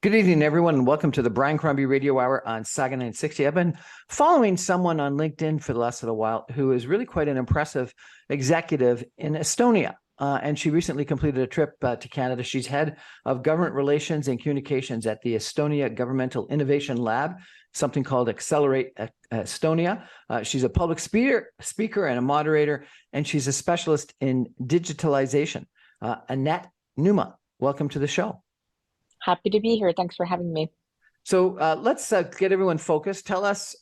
Good evening, everyone, and welcome to the Brian Crombie Radio Hour on Saga 960. I've been following someone on LinkedIn for the last little while who is really quite an impressive executive in Estonia. And she recently completed a trip to Canada. She's head of government relations and communications at the Estonia Governmental Innovation Lab, something called Accelerate Estonia. She's a public speaker and a moderator, and she's a specialist in digitalization. Anett Numa, welcome to the show. Happy to be here. Thanks for having me. So let's get everyone focused. Tell us,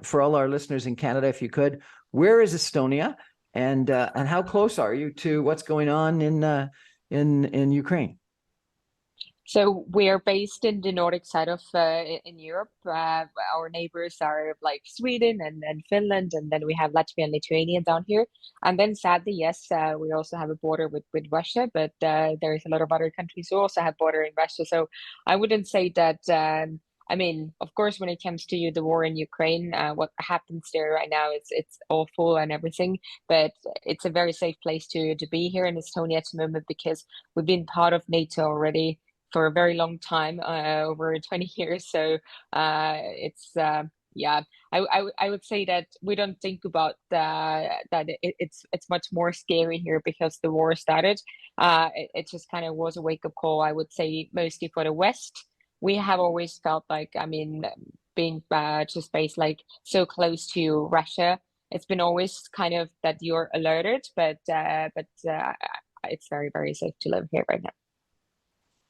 for all our listeners in Canada, if you could, where is Estonia, and how close are you to what's going on in Ukraine? So we are based in the Nordic side of in Europe. Our neighbors are like Sweden and Finland, and then we have Latvia and Lithuania down here. And then sadly, yes, we also have a border with Russia, but there's a lot of other countries who also have border in Russia. So I wouldn't say that. I mean, of course, when it comes to the war in Ukraine, what happens there right now, it's awful and everything. But it's a very safe place to be here in Estonia at the moment because we've been part of NATO already for a very long time, over 20 years. So yeah, I would say that we don't think about that it's much more scary here because the war started. It just kind of was a wake-up call, I would say, mostly for the West. We have always felt like, I mean, being just based like so close to Russia, it's been always kind of that you're alerted, but it's very, very safe to live here right now.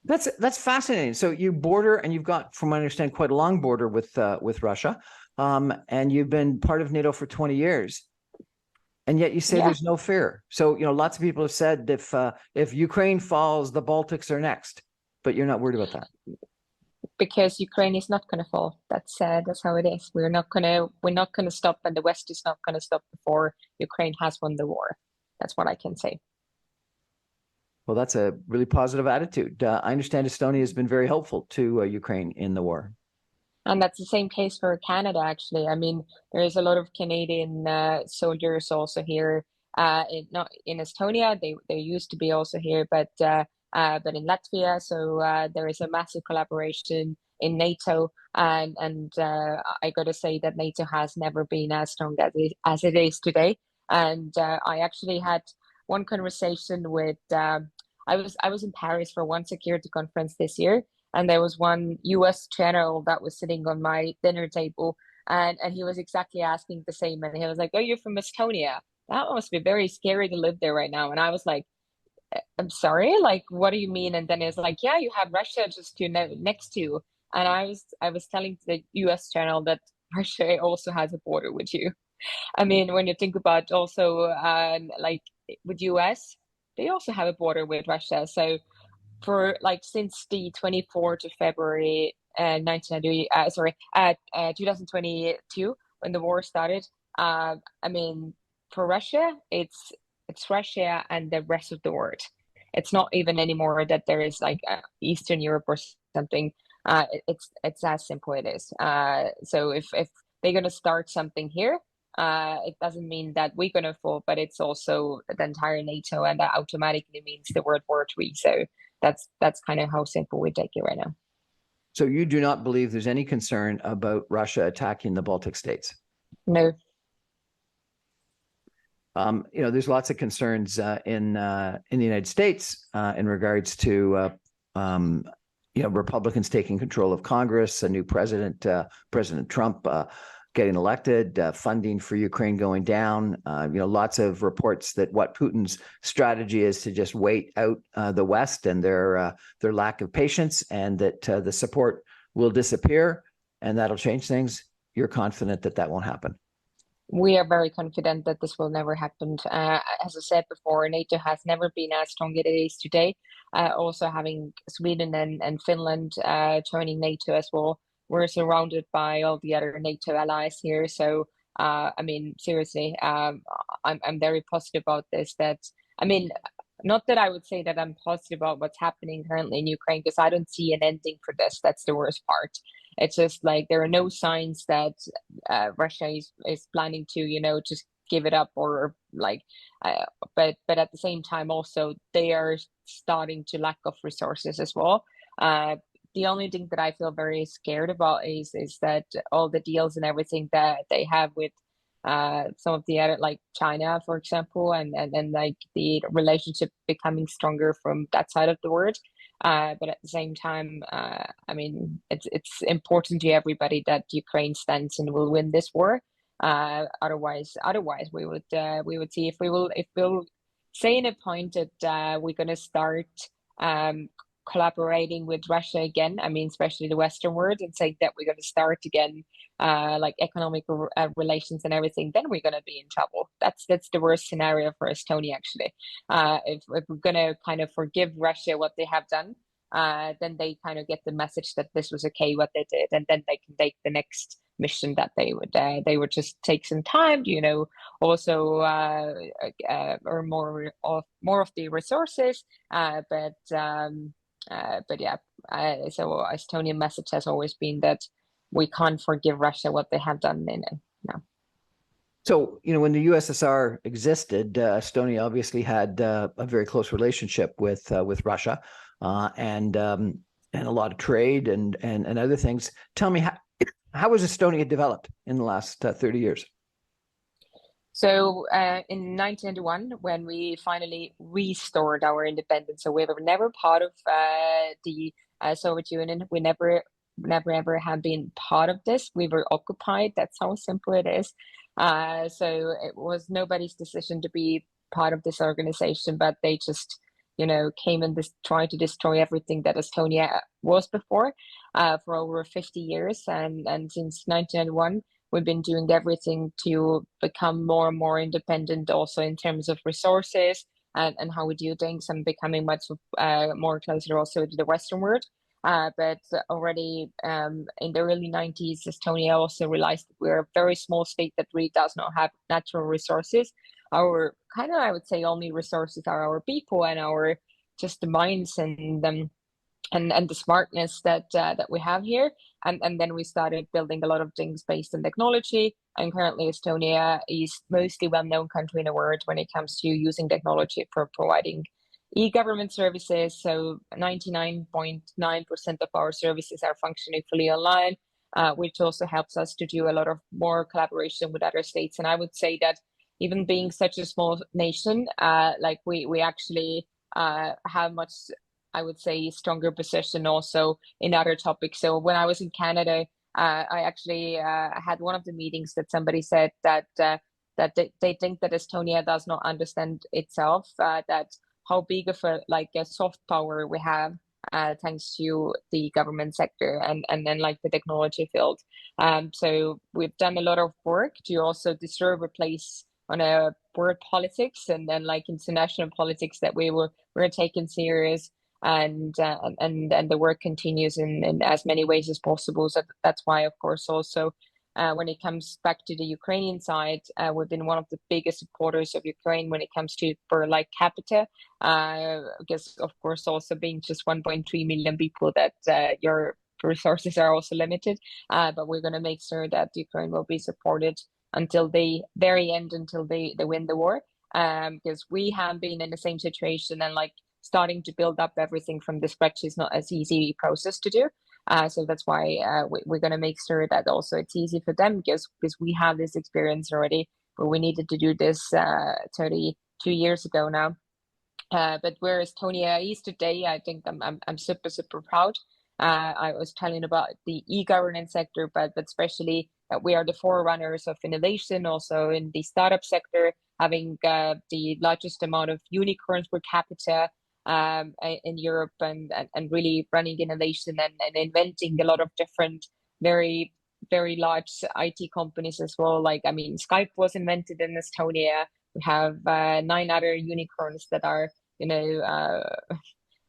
That's fascinating. So you border, and you've got, from what I understand, quite a long border with Russia, and you've been part of NATO for 20 years, and yet you say there's no fear. So lots of people have said if Ukraine falls, the Baltics are next, but you're not worried about that because Ukraine is not going to fall. That's how it is. We're not gonna stop, and the West is not going to stop before Ukraine has won the war. That's what I can say. Well, that's a really positive attitude. I understand Estonia has been very helpful to Ukraine in the war. And that's the same case for Canada, actually. I mean, there is a lot of Canadian soldiers also here. Not in Estonia, they used to be also here, but in Latvia. So there is a massive collaboration in NATO, and I got to say that NATO has never been as strong as it is today. And I actually had one conversation with I was in Paris for one security conference this year, and there was one US general that was sitting on my dinner table, and he was exactly asking the same, and he was like, "Oh, you're from Estonia? That must be very scary to live there right now." And I was like, "I'm sorry, like what do you mean?" And then it's like, "Yeah, you have Russia just next to you." And I was telling the US general that Russia also has a border with you. I mean, when you think about also like with US, they also have a border with Russia. So for like since the 24th of February 2022, when the war started, I mean, for Russia, it's Russia and the rest of the world. It's not even anymore that there is like Eastern Europe or something. It's as simple it is. So if they're gonna start something here, it doesn't mean that we're going to fall, but it's also the entire NATO, and that automatically means the World War III. So that's kind of how simple we take it right now. So you do not believe there's any concern about Russia attacking the Baltic states? No. There's lots of concerns in the United States in regards to Republicans taking control of Congress, a new president, President Trump, getting elected, funding for Ukraine going down, lots of reports that what Putin's strategy is to just wait out the West and their lack of patience, and that the support will disappear and that'll change things. You're confident that that won't happen? We are very confident that this will never happen. As I said before, NATO has never been as strong as it is today. Also having Sweden and Finland joining NATO as well. We're surrounded by all the other NATO allies here. So, I mean, seriously, I'm very positive about this. I mean, not that I would say that I'm positive about what's happening currently in Ukraine, because I don't see an ending for this. That's the worst part. It's just like there are no signs that Russia is planning to, just give it up or like, but at the same time also they are starting to lack of resources as well. the only thing that I feel very scared about is that all the deals and everything that they have with some of the other, like China, for example, and like the relationship becoming stronger from that side of the world. But at the same time, I mean, it's important to everybody that Ukraine stands and will win this war. Otherwise, we would see if we'll say in a point that we're going to start um, collaborating with Russia again. I mean, especially the Western world, and saying that we're going to start again, like economic relations and everything. Then we're going to be in trouble. That's the worst scenario for Estonia, actually. If we're going to kind of forgive Russia what they have done, then they kind of get the message that this was okay what they did, and then they can take the next mission that they would just take some time, also earn more of the resources. But yeah, so Estonian message has always been that we can't forgive Russia what they have done now. So, when the USSR existed, Estonia obviously had a very close relationship with Russia, and a lot of trade and other things. Tell me, how was Estonia developed in the last 30 years? So in 1991, when we finally restored our independence, so we were never part of the Soviet Union. We never ever have been part of this. We were occupied. That's how simple it is. So it was nobody's decision to be part of this organization, but they just, came and tried to destroy everything that Estonia was before for over 50 years. And since 1991, we've been doing everything to become more and more independent, also in terms of resources and how we do things, and becoming much more closer also to the Western world. But already in the early 90s, Estonia also realized that we're a very small state that really does not have natural resources. Our kind of, I would say, only resources are our people and our just the minds and the smartness that we have here. And then we started building a lot of things based on technology. And currently, Estonia is mostly well-known country in the world when it comes to using technology for providing e-government services. So 99.9% of our services are functioning fully online, which also helps us to do a lot of more collaboration with other states. And I would say that even being such a small nation, like we actually have much, I would say, stronger position also in other topics. So when I was in Canada, I actually had one of the meetings that somebody said that they think that Estonia does not understand itself, that how big of a soft power we have thanks to the government sector and then like the technology field. So we've done a lot of work to also deserve a place on a world politics and then like international politics that we're taken serious. And the work continues in as many ways as possible. So that's why, of course, also when it comes back to the Ukrainian side, we've been one of the biggest supporters of Ukraine when it comes to per like capita. Because of course, also being just 1.3 million people, that your resources are also limited. But we're going to make sure that Ukraine will be supported until the very end, until they win the war. Because we have been in the same situation, and like starting to build up everything from the scratch is not as easy process to do. So that's why we're going to make sure that also it's easy for them, because we have this experience already, but we needed to do this 32 years ago now. But where Estonia is today, I think I'm super proud. I was telling about the e-governance sector, but especially that we are the forerunners of innovation, also in the startup sector, having the largest amount of unicorns per capita in Europe, and really running innovation and inventing a lot of different very large IT companies as well. Like, I mean, Skype was invented in Estonia. We have 9 other unicorns that are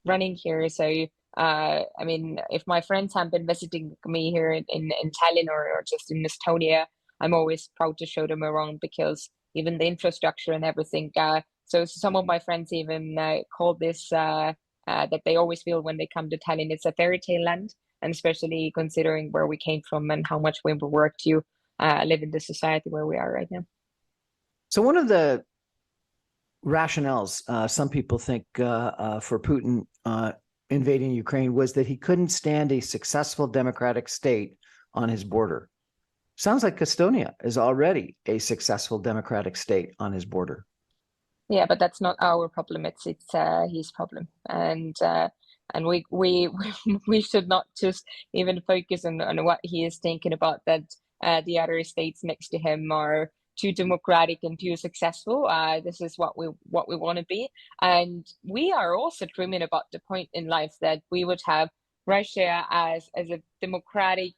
running here. So I mean, if my friends have been visiting me here in Tallinn or just in Estonia, I'm always proud to show them around, because even the infrastructure and everything. So some of my friends even call this that they always feel when they come to Tallinn, it's a fairy tale land, and especially considering where we came from and how much we work to live in the society where we are right now. So one of the rationales some people think for Putin invading Ukraine was that he couldn't stand a successful democratic state on his border. Sounds like Estonia is already a successful democratic state on his border. Yeah, but that's not our problem. It's his problem, and we we should not just even focus on what he is thinking about. That the other states next to him are too democratic and too successful. This is what we want to be, and we are also dreaming about the point in life that we would have Russia as a democratic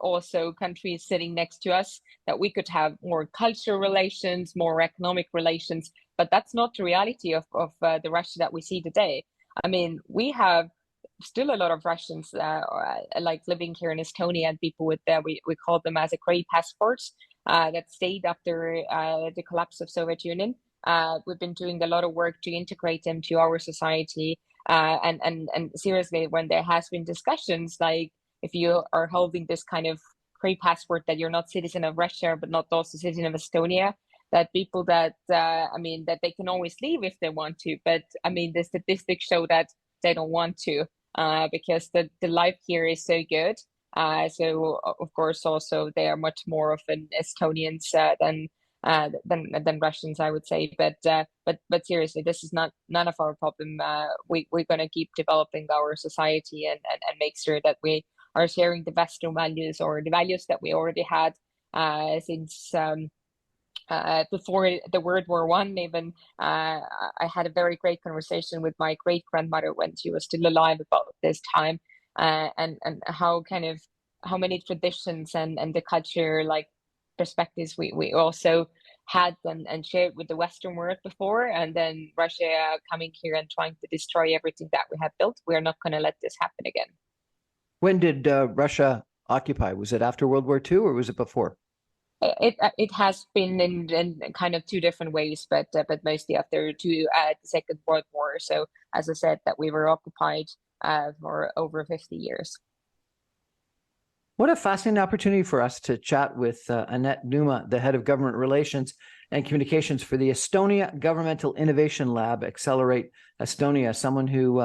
also country sitting next to us, that we could have more cultural relations, more economic relations. But that's not the reality of the Russia that we see today. I mean, we have still a lot of Russians like living here in Estonia, and people with we call them as a gray passports that stayed after the collapse of Soviet Union. We've been doing a lot of work to integrate them to our society. And seriously, when there has been discussions like, if you are holding this kind of gray passport, that you're not citizen of Russia but not also citizen of Estonia, that people that I mean that they can always leave if they want to, but I mean the statistics show that they don't want to because the life here is so good. So of course also they are much more of an Estonians than Russians, I would say. But seriously, this is not none of our problem. We're gonna keep developing our society and make sure that we are sharing the Western values, or the values that we already had since before the World War One. Even I had a very great conversation with my great grandmother when she was still alive about this time, and how kind of how many traditions and the culture like perspectives we also had and shared with the Western world before, and then Russia coming here and trying to destroy everything that we have built. We're not going to let this happen again. When did Russia occupy? Was it after World War II or was it before? It has been in kind of two different ways, but mostly after the Second World War. So as I said, that we were occupied for over 50 years. What a fascinating opportunity for us to chat with Anett Numa, the head of government relations and communications for the Estonia Governmental Innovation Lab, Accelerate Estonia, someone who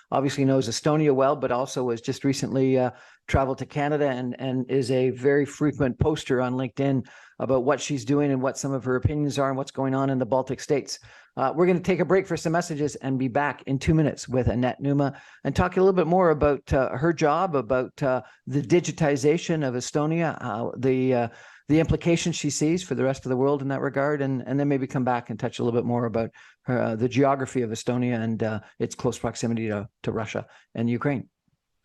obviously knows Estonia well, but also has just recently traveled to Canada and is a very frequent poster on LinkedIn about what she's doing and what some of her opinions are and what's going on in the Baltic states. We're going to take a break for some messages and be back in 2 minutes with Anett Numa and talk a little bit more about her job, about the digitization of Estonia, the implications she sees for the rest of the world in that regard, and then maybe come back and touch a little bit more about the geography of Estonia and its close proximity to Russia and Ukraine.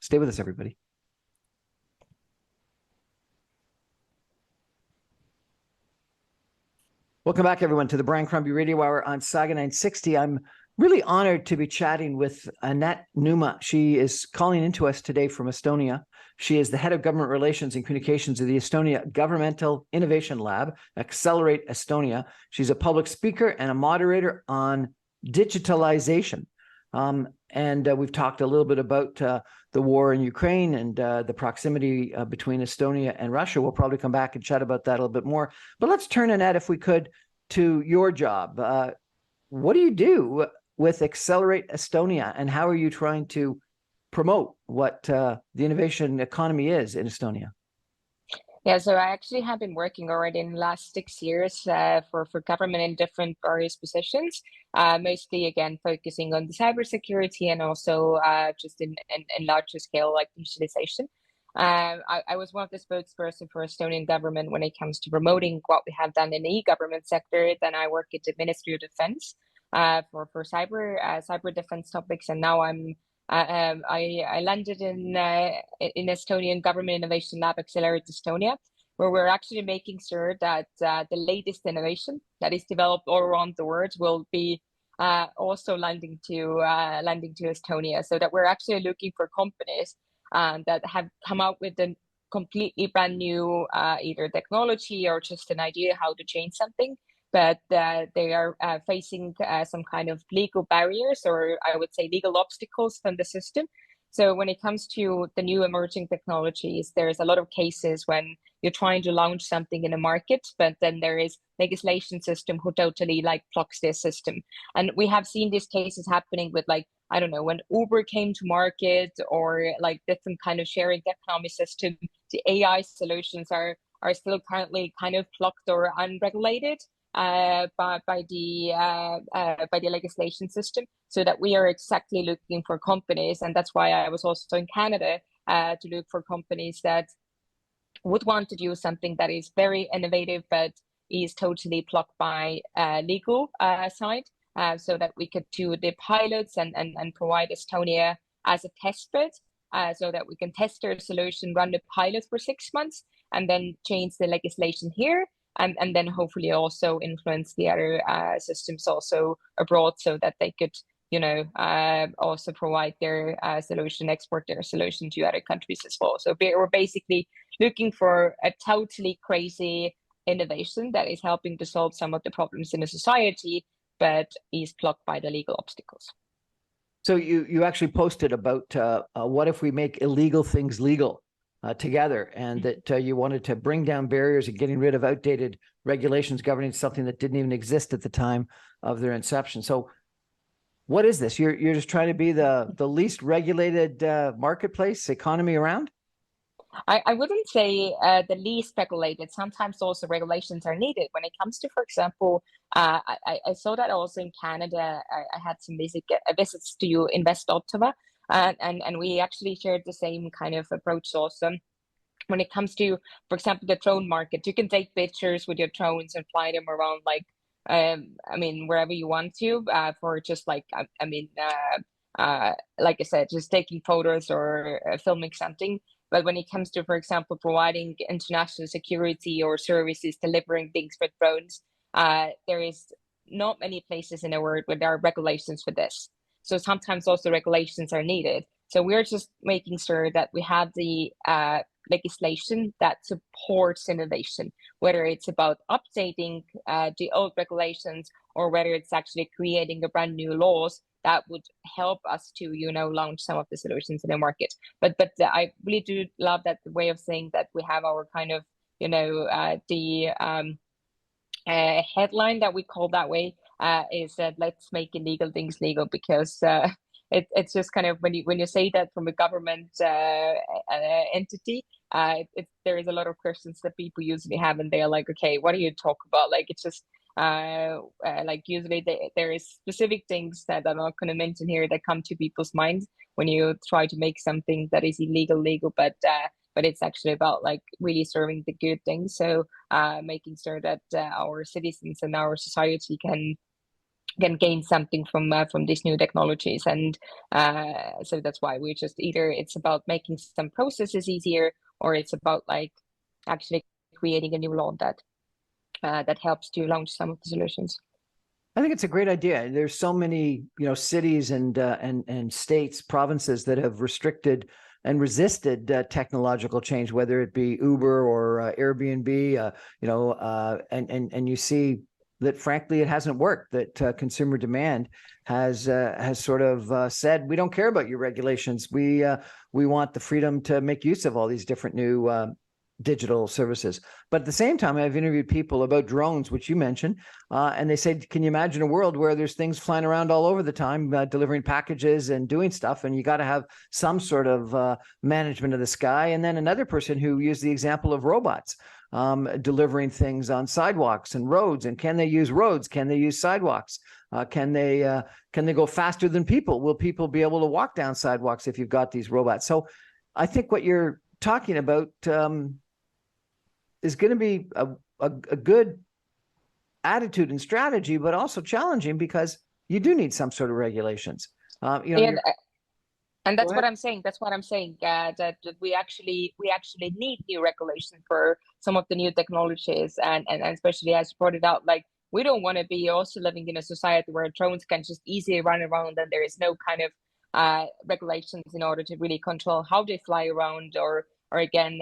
Stay with us, everybody. Welcome back, everyone, to the Brian Crombie Radio Hour on Saga 960. I'm really honored to be chatting with Anett Numa. She is calling into us today from Estonia. She is the head of government relations and communications of the Estonia Governmental Innovation Lab, Accelerate Estonia. She's a public speaker and a moderator on digitalization. And we've talked a little bit about the war in Ukraine and the proximity between Estonia and Russia. We'll probably come back and chat about that a little bit more. But let's turn, Anett, if we could, to your job. What do you do with Accelerate Estonia, and how are you trying to promote what the innovation economy is in Estonia? Yeah, so I actually have been working already in the last 6 years for government in different various positions, mostly again focusing on the cybersecurity and also just in larger scale like digitalization. I was one of the spokesperson for Estonian government when it comes to promoting what we have done in the e-government sector. Then I work at the Ministry of Defense for cyber defense topics, and now I landed in Estonian Government Innovation Lab, Accelerate Estonia, where we're actually making sure that the latest innovation that is developed all around the world will be also landing to Estonia, so that we're actually looking for companies that have come out with a completely brand new either technology or just an idea how to change something, but they are facing some kind of legal barriers, or I would say legal obstacles from the system. So when it comes to the new emerging technologies, there's a lot of cases when you're trying to launch something in a market, but then there is legislation system who totally like blocks their system. And we have seen these cases happening with like, I don't know, when Uber came to market or like different kind of sharing economy system, the AI solutions are still currently kind of blocked or unregulated by the legislation system, so that we are exactly looking for companies, and that's why I was also in Canada to look for companies that would want to do something that is very innovative but is totally blocked by legal side, so that we could do the pilots and provide Estonia as a test bed, so that we can test our solution, run the pilot for 6 months, and then change the legislation here, and then hopefully also influence the other systems also abroad, so that they could, also provide their solution, export their solution to other countries as well. So we're basically looking for a totally crazy innovation that is helping to solve some of the problems in the society, but is blocked by the legal obstacles. So you actually posted about what if we make illegal things legal together, and that you wanted to bring down barriers and getting rid of outdated regulations governing something that didn't even exist at the time of their inception. So what is this? You're just trying to be the least regulated marketplace economy around? I wouldn't say the least regulated. Sometimes also regulations are needed when it comes to, for example, I saw that also in Canada. I had some visits to Invest Ottawa, and we actually shared the same kind of approach also. When it comes to, for example, the drone market, you can take pictures with your drones and fly them around, like, wherever you want to, for just like, like I said, just taking photos or filming something. But when it comes to, for example, providing international security or services, delivering things with drones, there is not many places in the world where there are regulations for this. So sometimes also regulations are needed. So we're just making sure that we have the legislation that supports innovation, whether it's about updating the old regulations or whether it's actually creating a brand new laws that would help us to, launch some of the solutions in the market. But I really do love that way of saying that we have our kind of, headline that we call that way, is that let's make illegal things legal, because it's just kind of when you say that from a government entity, there is a lot of questions that people usually have, and they're like, okay, what do you talk about? Like, it's just like usually there is specific things that I'm not going to mention here that come to people's minds when you try to make something that is illegal legal, but it's actually about like really serving the good things. So making sure that our citizens and our society can gain something from these new technologies, and so that's why we just either it's about making some processes easier, or it's about like actually creating a new law that helps to launch some of the solutions. I think it's a great idea. There's so many, cities and states, provinces that have restricted and resisted technological change, whether it be Uber or Airbnb, and you see that, frankly, it hasn't worked, that consumer demand has sort of said, we don't care about your regulations. We want the freedom to make use of all these different new digital services. But at the same time, I've interviewed people about drones, which you mentioned, and they said, can you imagine a world where there's things flying around all over the time, delivering packages and doing stuff, and you got to have some sort of management of the sky. And then another person who used the example of robots delivering things on sidewalks and roads. And can they use roads? Can they use sidewalks? Can they go faster than people? Will people be able to walk down sidewalks if you've got these robots? So I think what you're talking about is going to be a good attitude and strategy, but also challenging, because you do need some sort of regulations. And that's what I'm saying. That's what I'm saying. That we actually need new regulation for some of the new technologies, and especially as you pointed out, like we don't want to be also living in a society where drones can just easily run around and there is no kind of regulations in order to really control how they fly around, or again,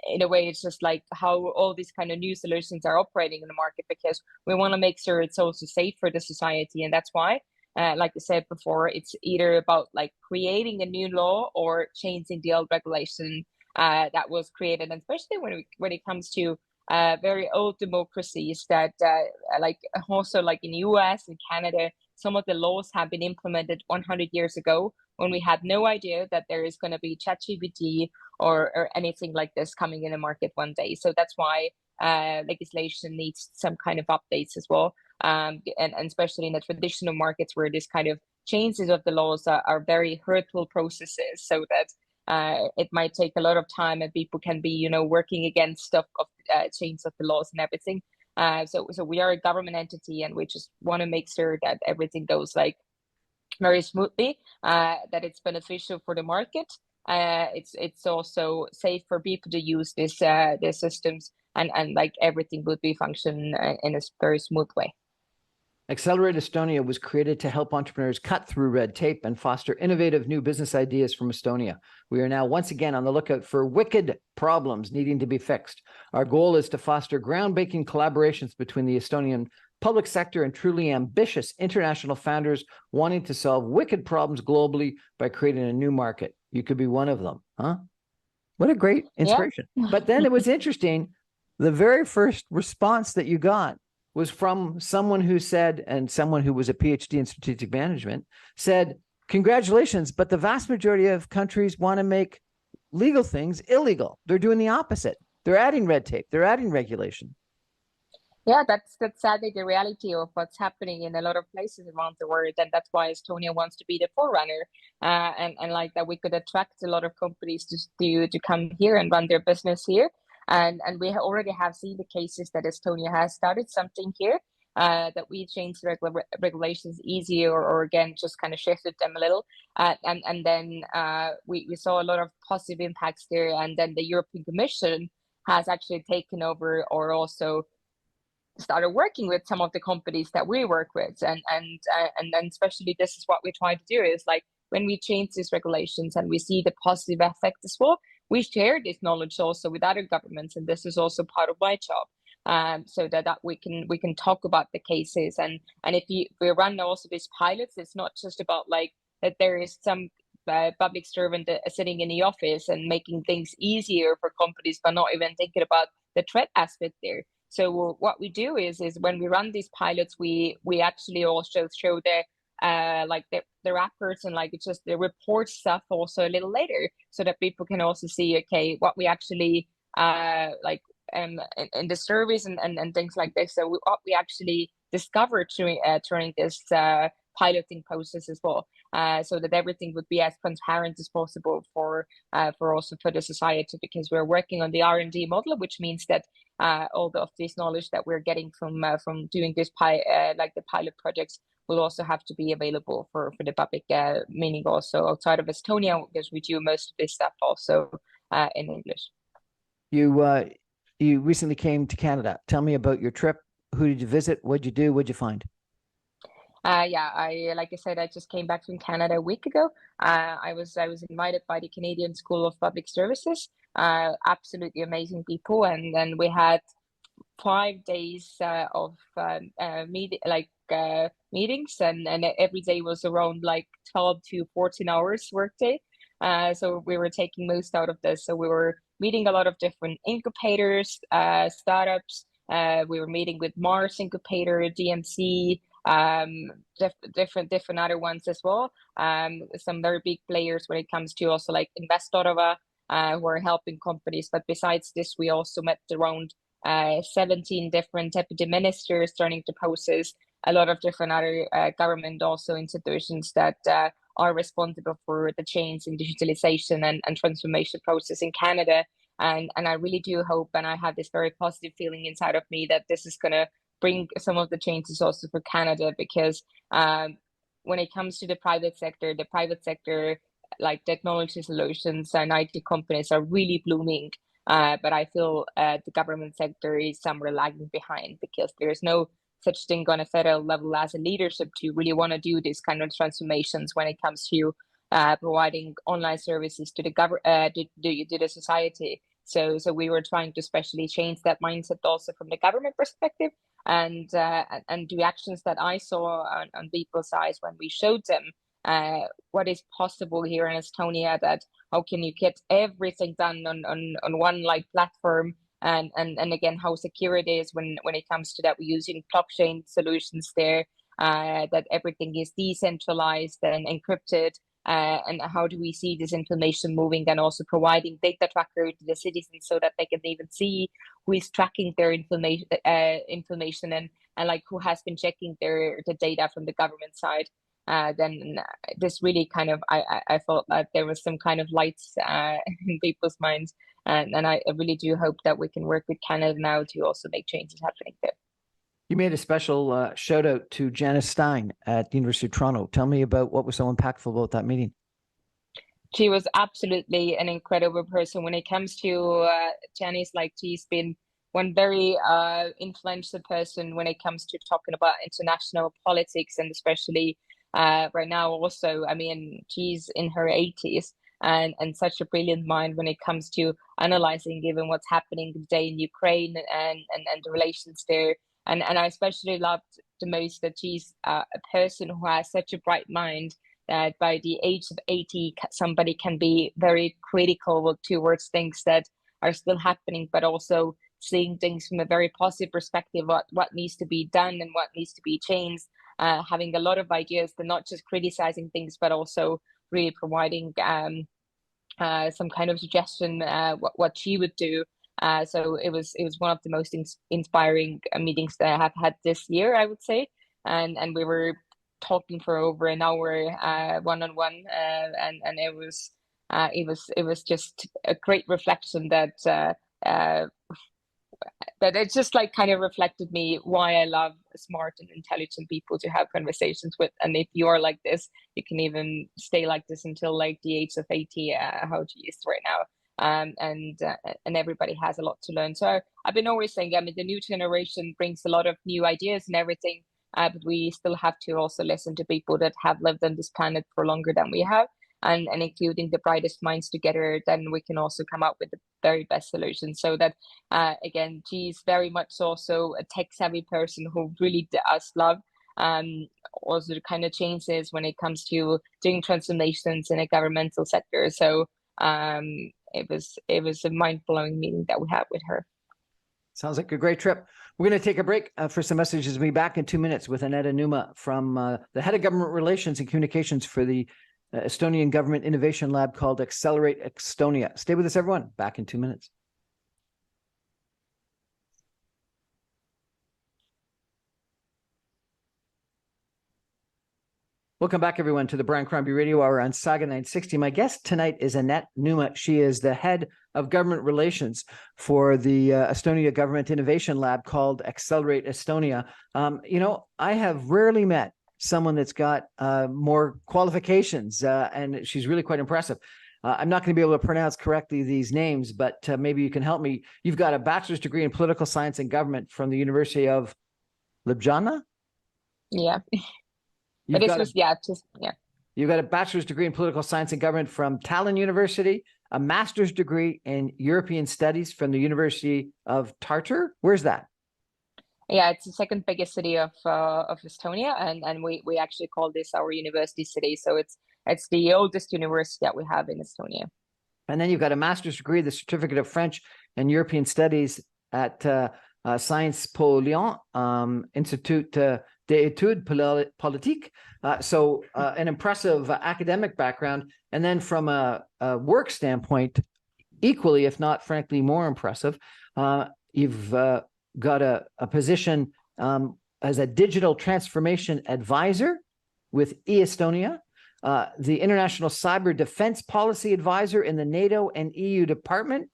in a way, it's just like how all these kind of new solutions are operating in the market, because we want to make sure it's also safe for the society, and that's why like I said before, it's either about like creating a new law or changing the old regulation that was created, and especially when it comes to very old democracies that like also like in US and Canada, some of the laws have been implemented 100 years ago when we had no idea that there is going to be ChatGPT or anything like this coming in the market one day. So that's why legislation needs some kind of updates as well. And especially in the traditional markets where this kind of changes of the laws are very hurtful processes, so that it might take a lot of time and people can be, you know, working against stuff of change of the laws and everything. So we are a government entity, and we just want to make sure that everything goes like very smoothly, that it's beneficial for the market. It's also safe for people to use these systems, and like everything would be function in a very smooth way. Accelerate Estonia was created to help entrepreneurs cut through red tape and foster innovative new business ideas from Estonia. We are now once again on the lookout for wicked problems needing to be fixed. Our goal is to foster groundbreaking collaborations between the Estonian public sector and truly ambitious international founders wanting to solve wicked problems globally by creating a new market. You could be one of them, huh? What a great inspiration. Yeah. But then it was interesting. The very first response that you got was from someone who said, and someone who was a PhD in strategic management said, congratulations, but the vast majority of countries want to make legal things illegal. They're doing the opposite. They're adding red tape. They're adding regulation. Yeah, that's sadly the reality of what's happening in a lot of places around the world, and that's why Estonia wants to be the forerunner, and like that we could attract a lot of companies to come here and run their business here, and we already have seen the cases that Estonia has started something here, that we changed regulations easier, or again just kind of shifted them a little, and then we saw a lot of positive impacts there, and then the European Commission has actually taken over or also started working with some of the companies that we work with, and then especially this is what we try to do is like when we change these regulations and we see the positive effect as well, we share this knowledge also with other governments, and this is also part of my job, so that we can talk about the cases, and if we run also these pilots, it's not just about like that there is some public servant sitting in the office and making things easier for companies but not even thinking about the threat aspect there. So what we do is when we run these pilots, we actually also show the wrappers and like it's just the report stuff also a little later, so that people can also see okay what we actually in the service and things like this. So what we actually discovered during this piloting process as well, so that everything would be as transparent as possible for also for the society, because we're working on the R&D model, which means that all of this knowledge that we're getting from doing this like the pilot projects will also have to be available for the public, meaning also outside of Estonia, because we do most of this stuff also in English. You recently came to Canada. Tell me about your trip. Who did you visit? What'd you do? What'd you find? Yeah, like I said, I just came back from Canada a week ago. I was invited by the Canadian School of Public Services. Absolutely amazing people, and then we had 5 days of meetings, and every day was around like 12 to 14 hours workday. So we were taking most out of this. So we were meeting a lot of different incubators, startups. We were meeting with Mars Incubator, DMC, different other ones as well. Some very big players when it comes to also like Invest Ottawa, who are helping companies. But besides this, we also met around 17 different deputy ministers turning to process, a lot of different other government also institutions that are responsible for the change in digitalization and transformation process in Canada. And I really do hope, and I have this very positive feeling inside of me, that this is going to bring some of the changes also for Canada, because when it comes to the private sector, like technology solutions and IT companies are really blooming. But I feel the government sector is somewhere lagging behind, because there's no such thing on a federal level as a leadership to really want to do these kind of transformations when it comes to providing online services to the society. So we were trying to especially change that mindset also from the government perspective, and the actions that I saw on people's eyes when we showed them what is possible here in Estonia, that how can you get everything done on one like platform, and again how secure it is when it comes to that. We're using blockchain solutions there, that everything is decentralized and encrypted. And how do we see this information moving, and also providing data tracker to the citizens so that they can even see who is tracking their information, and like who has been checking the data from the government side. Then this really kind of, I felt that there was some kind of lights in people's minds, and I really do hope that we can work with Canada now to also make changes happening there. You made a special shout out to Janice Stein at the University of Toronto. Tell me about what was so impactful about that meeting. She was absolutely an incredible person. When it comes to Janice, like she's been one very influential person when it comes to talking about international politics, and especially right now also. I mean, she's in her 80s and such a brilliant mind when it comes to analyzing even what's happening today in Ukraine and the relations there. And I especially loved the most that she's a person who has such a bright mind that by the age of 80, somebody can be very critical towards things that are still happening, but also seeing things from a very positive perspective, what needs to be done and what needs to be changed, having a lot of ideas, and not just criticizing things, but also really providing some kind of suggestion what she would do. So it was one of the most inspiring meetings that I have had this year, I would say, and we were talking for over an hour one-on-one, and it was just a great reflection that it just like kind of reflected me why I love smart and intelligent people to have conversations with. And if you are like this, you can even stay like this until like the age of 80, how she is right now. And everybody has a lot to learn. So I've been always saying, I mean, the new generation brings a lot of new ideas and everything, but we still have to also listen to people that have lived on this planet for longer than we have, and including the brightest minds together. Then we can also come up with the very best solutions. So that again, she's very much also a tech savvy person who really does love also the kind of changes when it comes to doing transformations in a governmental sector. So it was a mind-blowing meeting that we had with her. Sounds like a great trip. We're going to take a break for some messages. We'll be back in 2 minutes with Anett Numa from the head of government relations and communications for the Estonian Government Innovation Lab called Accelerate Estonia. Stay with us, everyone. Back in 2 minutes. Welcome back, everyone, to the Brian Crombie Radio Hour on Saga 960. My guest tonight is Anett Numa. She is the head of government relations for the Estonia Government Innovation Lab called Accelerate Estonia. I have rarely met someone that's got more qualifications, and she's really quite impressive. I'm not going to be able to pronounce correctly these names, but maybe you can help me. You've got a bachelor's degree in political science and government from the University of Ljubljana? Yeah. But this was, yeah. You've got a bachelor's degree in political science and government from Tallinn University, a master's degree in European studies from the University of Tartu. Where's that? Yeah, it's the second biggest city of Estonia, and we actually call this our university city. So it's the oldest university that we have in Estonia. And then you've got a master's degree, the certificate of French and European studies at Sciences Po Lyon, Institut d'études politiques. So an impressive academic background. And then from a work standpoint, equally, if not frankly more impressive, you've got a position as a digital transformation advisor with eStonia, the International Cyber Defense Policy Advisor in the NATO and EU Department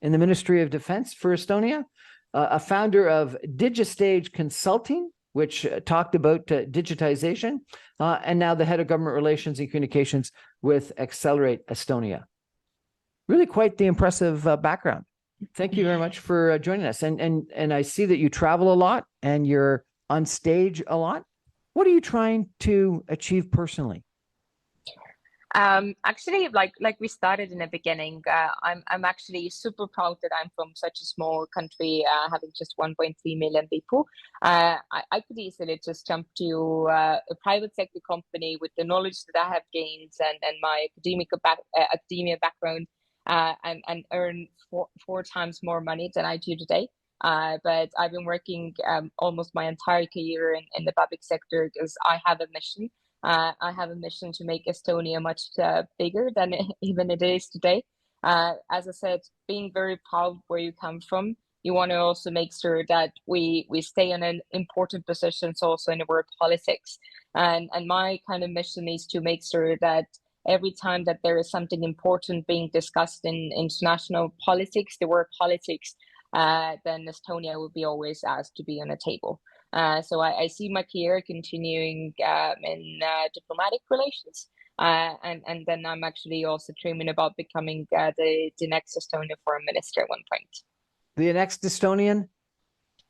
in the Ministry of Defense for Estonia, a founder of DigiStage Consulting, which talked about digitization, and now the head of government relations and communications with Accelerate Estonia. Really quite the impressive background. Thank you very much for joining us. And I see that you travel a lot and you're on stage a lot. What are you trying to achieve personally? Actually, like we started in the beginning, I'm actually super proud that I'm from such a small country, having just 1.3 million people. I could easily just jump to a private sector company with the knowledge that I have gained and my academia background, and earn four times more money than I do today. But I've been working almost my entire career in the public sector because I have a mission. I have a mission to make Estonia much bigger than even it is today. As I said, being very proud where you come from, you want to also make sure that we stay in an important positions also in the world politics. And my kind of mission is to make sure that every time that there is something important being discussed in international politics, the world politics, then Estonia will be always asked to be on the table. So I see my career continuing in diplomatic relations. And then I'm actually also dreaming about becoming the next Estonian foreign minister at one point. The next Estonian?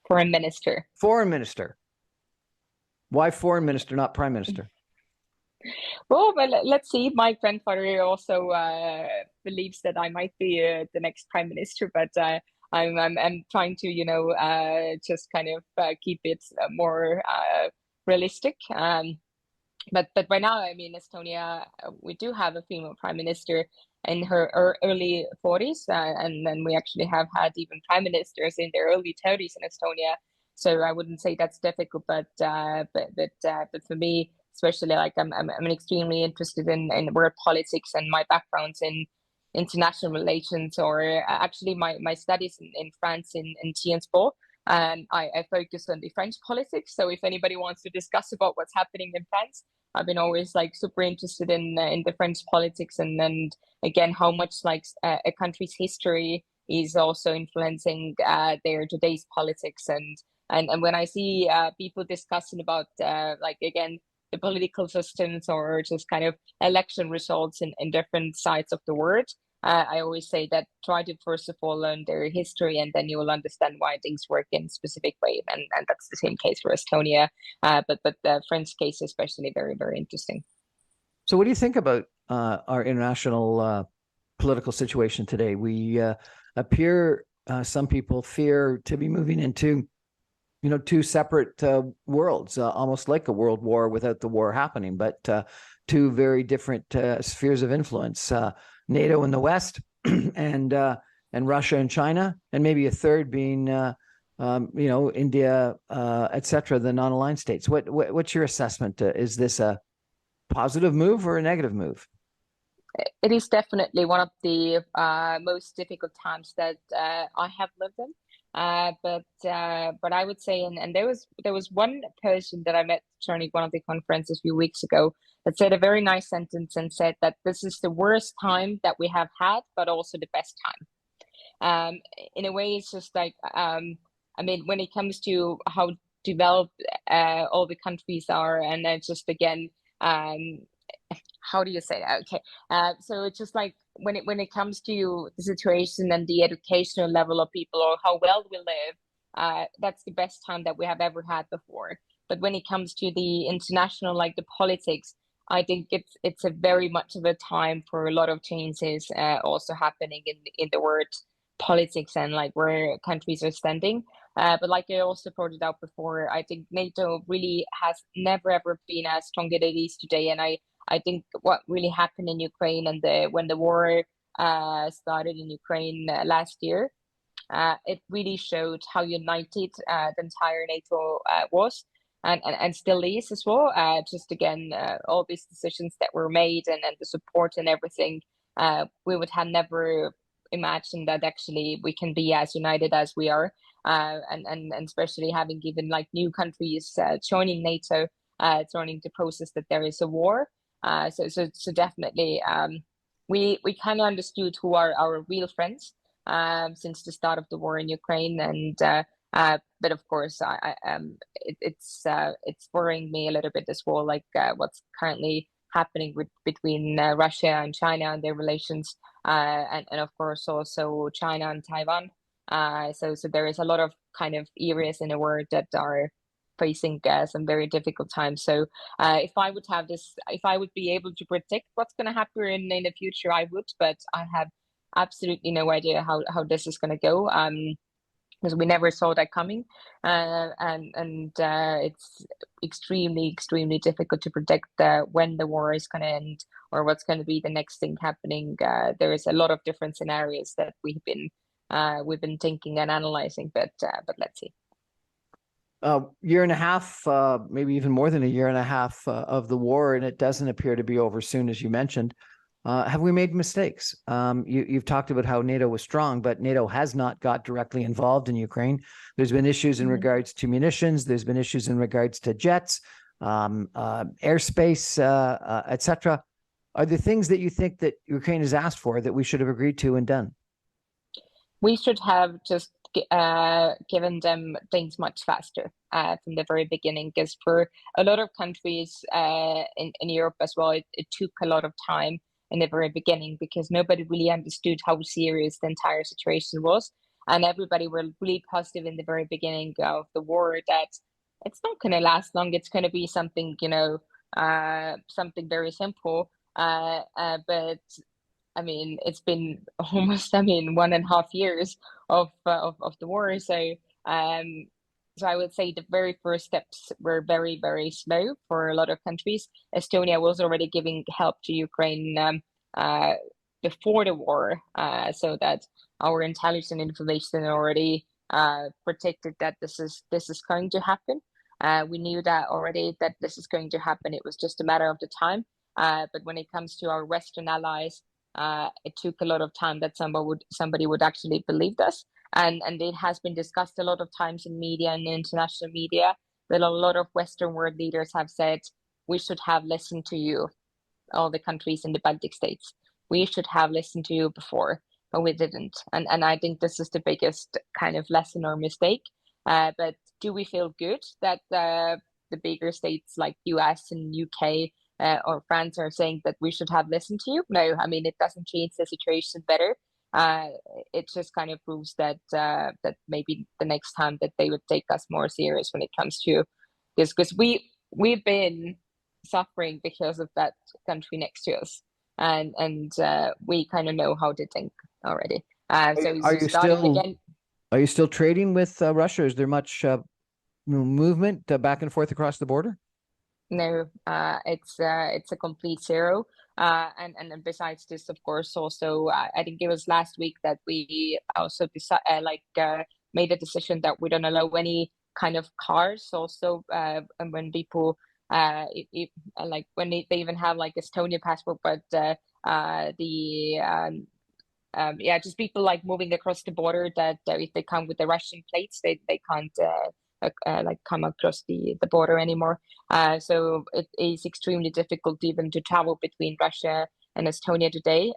Foreign minister. Foreign minister. Why foreign minister, not prime minister? Well, let's see. My grandfather also believes that I might be the next prime minister, but I'm trying to, just kind of keep it more realistic. But right now, I mean, Estonia, we do have a female prime minister in her early 40s, and then we actually have had even prime ministers in their early 30s in Estonia. So I wouldn't say that's difficult, but for me, especially like I'm extremely interested in world politics, and my background's in international relations, or actually my studies in France in Sciences Po. I focus on the French politics. So if anybody wants to discuss about what's happening in France, I've been always like super interested in the French politics, and again how much like a country's history is also influencing their today's politics, and when I see people discussing about like again the political systems or just kind of election results in different sides of the world, I always say that try to first of all learn their history, and then you will understand why things work in a specific way. And that's the same case for Estonia, but the French case especially very, very interesting. So what do you think about our international political situation today? We appear, some people fear to be moving into, two separate worlds, almost like a world war without the war happening, but two very different spheres of influence. NATO in the West, and Russia and China, and maybe a third being, India, etc., the non-aligned states. What's your assessment? Is this a positive move or a negative move? It is definitely one of the most difficult times that I have lived in. But I would say, and there was one person that I met during one of the conferences a few weeks ago that said a very nice sentence and said that this is the worst time that we have had, but also the best time. In a way, it's just like I mean, when it comes to how developed all the countries are, and then just again, how do you say that? Okay, so it's just like when it comes to the situation and the educational level of people or how well we live, that's the best time that we have ever had before. But when it comes to the international, like the politics, I think it's a very much of a time for a lot of changes also happening in the world politics and like where countries are standing. But like I also pointed out before, I think NATO really has never ever been as strong as it is today, and I think what really happened in Ukraine and when the war started in Ukraine last year, it really showed how united the entire NATO was, and still is as well. Just again, all these decisions that were made, and the support and everything, we would have never imagined that actually we can be as united as we are, and especially having given like new countries joining NATO, joining the process that there is a war. So definitely, we kind of understood who are our real friends since the start of the war in Ukraine, and but of course, it's worrying me a little bit as well, like what's currently happening between Russia and China and their relations, and of course also China and Taiwan. So there is a lot of kind of areas in the world that are facing some very difficult times. So if I would be able to predict what's going to happen in the future, I would, but I have absolutely no idea how this is going to go. Because we never saw that coming, and it's extremely difficult to predict when the war is going to end or what's going to be the next thing happening. There is a lot of different scenarios that we've been thinking and analyzing, but let's see. Year and a half, maybe even more than a year and a half of the war, and it doesn't appear to be over soon, as you mentioned. Have we made mistakes? You've talked about how NATO was strong, but NATO has not got directly involved in Ukraine. There's been issues in regards to munitions. There's been issues in regards to jets, airspace, etc. Are there things that you think that Ukraine has asked for that we should have agreed to and done? We should have just given them things much faster from the very beginning, because for a lot of countries in Europe as well, it took a lot of time in the very beginning because nobody really understood how serious the entire situation was. And everybody were really positive in the very beginning of the war that it's not going to last long. It's going to be something, something very simple. But I mean, it's been almost, 1.5 years of the war. So I would say the very first steps were very, very slow for a lot of countries. Estonia was already giving help to Ukraine before the war, so that our intelligence information already predicted that this is going to happen. We knew that already that this is going to happen. It was just a matter of the time. But when it comes to our Western allies, it took a lot of time that somebody would actually believe us. And it has been discussed a lot of times in media and international media that a lot of Western world leaders have said, we should have listened to you, all the countries in the Baltic states. We should have listened to you before, but we didn't. And I think this is the biggest kind of lesson or mistake. But do we feel good that the bigger states like US and UK or France are saying that we should have listened to you? No, it doesn't change the situation better. It just kind of proves that that maybe the next time that they would take us more serious when it comes to this, because we've been suffering because of that country next to us, and we kind of know how to think already. So Are you starting still again. Are you still trading with Russia? Is there much movement back and forth across the border? No, it's a complete zero. And besides this, of course, also I think it was last week that we also made a decision that we don't allow any kind of cars. Also, and when people like when they even have like Estonia passport, but just people like moving across the border that if they come with the Russian plates, they can't like come across the border anymore. So it is extremely difficult even to travel between Russia and Estonia today.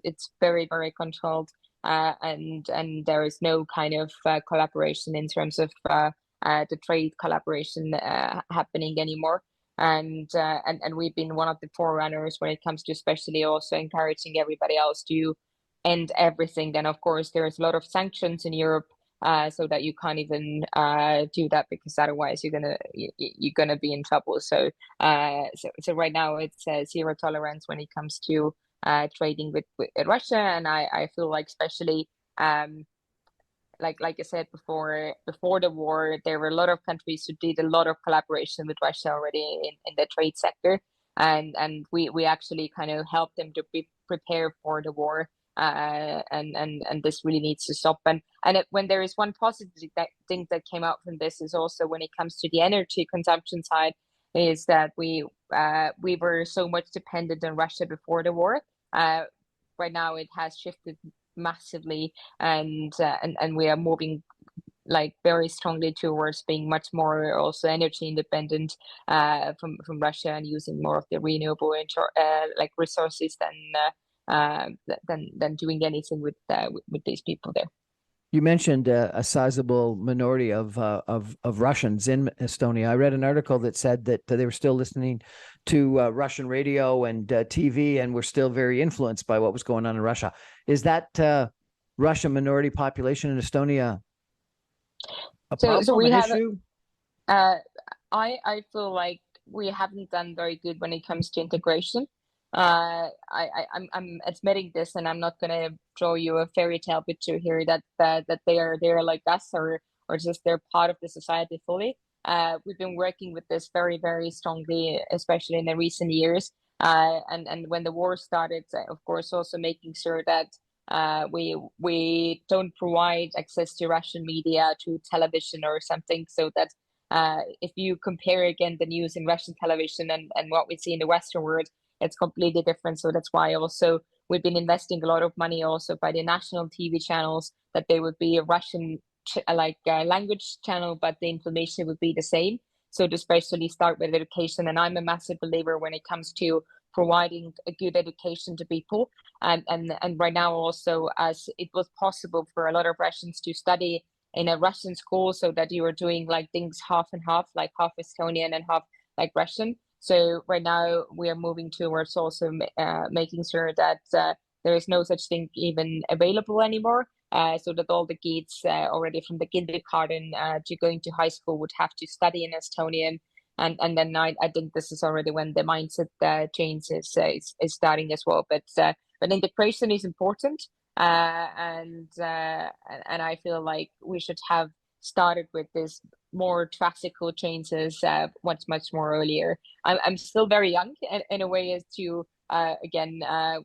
It's very, very controlled, and there is no kind of collaboration in terms of the trade collaboration happening anymore. And we've been one of the forerunners when it comes to especially also encouraging everybody else to end everything. Then of course there's a lot of sanctions in Europe. So that you can't even do that, because otherwise you're gonna be in trouble. So right now it's zero tolerance when it comes to trading with Russia, and I feel like especially like I said before the war, there were a lot of countries who did a lot of collaboration with Russia already in the trade sector, and we actually kind of helped them to be prepared for the war. And this really needs to stop. When there is one positive thing that came out from this is also when it comes to the energy consumption side, is that we were so much dependent on Russia before the war. Right now it has shifted massively, and we are moving like very strongly towards being much more also energy independent from Russia, and using more of the renewable like resources than doing anything with these people there. You mentioned a sizable minority of Russians in Estonia. I read an article that said that they were still listening to Russian radio and TV, and were still very influenced by what was going on in Russia. Is that Russian minority population in Estonia a problem, we an have issue? Uh, I feel like we haven't done very good when it comes to integration. I'm admitting this, and I'm not gonna draw you a fairy tale picture here that they're like us, or just they're part of the society fully. We've been working with this very strongly, especially in the recent years. And when the war started, of course, also making sure that we don't provide access to Russian media, to television or something, so that if you compare again the news in Russian television and what we see in the Western world, it's completely different. So that's why also we've been investing a lot of money also by the national TV channels, that there would be a Russian language channel, but the information would be the same. So to especially start with education, and I'm a massive believer when it comes to providing a good education to people. And right now also, as it was possible for a lot of Russians to study in a Russian school, so that you were doing like things half and half, like half Estonian and half like Russian. So right now we are moving towards also making sure that there is no such thing even available anymore. So that all the kids already from the kindergarten to going to high school would have to study in Estonian. And then I think this is already when the mindset change is starting as well. But integration is important, and I feel like we should have started with this more classical changes much more earlier. I'm still very young in a way, as to again, I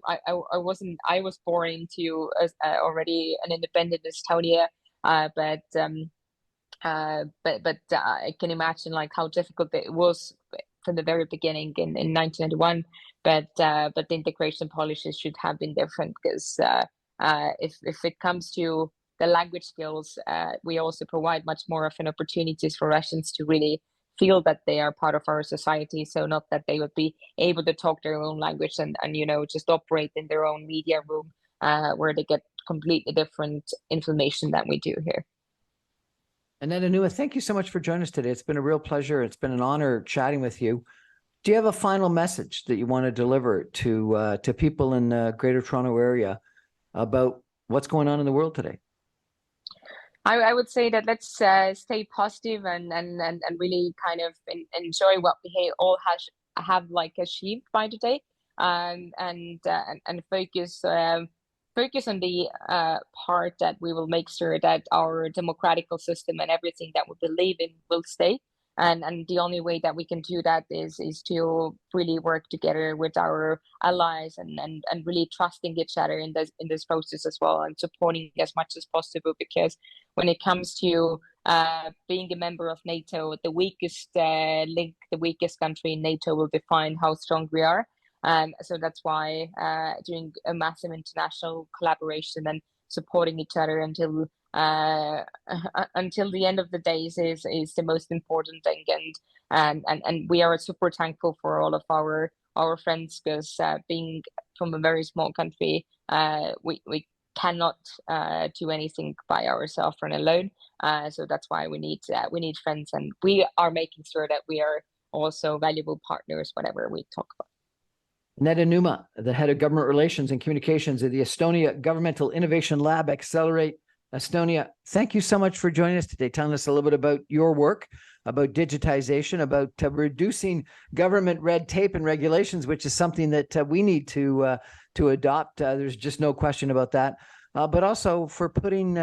wasn't, I was born into already an independent Estonia, but I can imagine like how difficult it was from the very beginning in 1991. But the integration policies should have been different, because if it comes to the language skills, we also provide much more of an opportunities for Russians to really feel that they are part of our society. So not that they would be able to talk their own language and just operate in their own media room, where they get completely different information than we do here. Anett Numa, thank you so much for joining us today. It's been a real pleasure. It's been an honor chatting with you. Do you have a final message that you want to deliver to people in the Greater Toronto Area about what's going on in the world today? I would say that let's stay positive and really kind of enjoy what we all have like achieved by today, and focus on the part that we will make sure that our democratical system and everything that we believe in will stay. And the only way that we can do that is to really work together with our allies, and really trusting each other in this process as well, and supporting as much as possible. Because when it comes to being a member of NATO, the weakest link, the weakest country in NATO will define how strong we are. So that's why doing a massive international collaboration and supporting each other until the end of the days is the most important thing. And we are super thankful for all of our friends, because being from a very small country, we cannot do anything by ourselves and alone. So that's why we need friends, and we are making sure that we are also valuable partners whenever we talk about. Anett Numa, the head of government relations and communications at the Estonia Governmental Innovation Lab, Accelerate Estonia. Thank you so much for joining us today, telling us a little bit about your work, about digitization, about reducing government red tape and regulations, which is something that we need to adopt. There's just no question about that. But also for putting,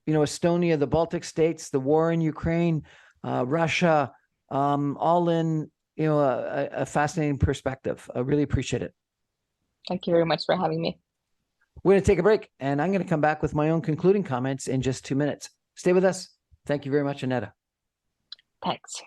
Estonia, the Baltic states, the war in Ukraine, Russia, all in, a fascinating perspective. I really appreciate it. Thank you very much for having me. We're going to take a break, and I'm going to come back with my own concluding comments in just 2 minutes. Stay with us. Thank you very much, Anett. Thanks.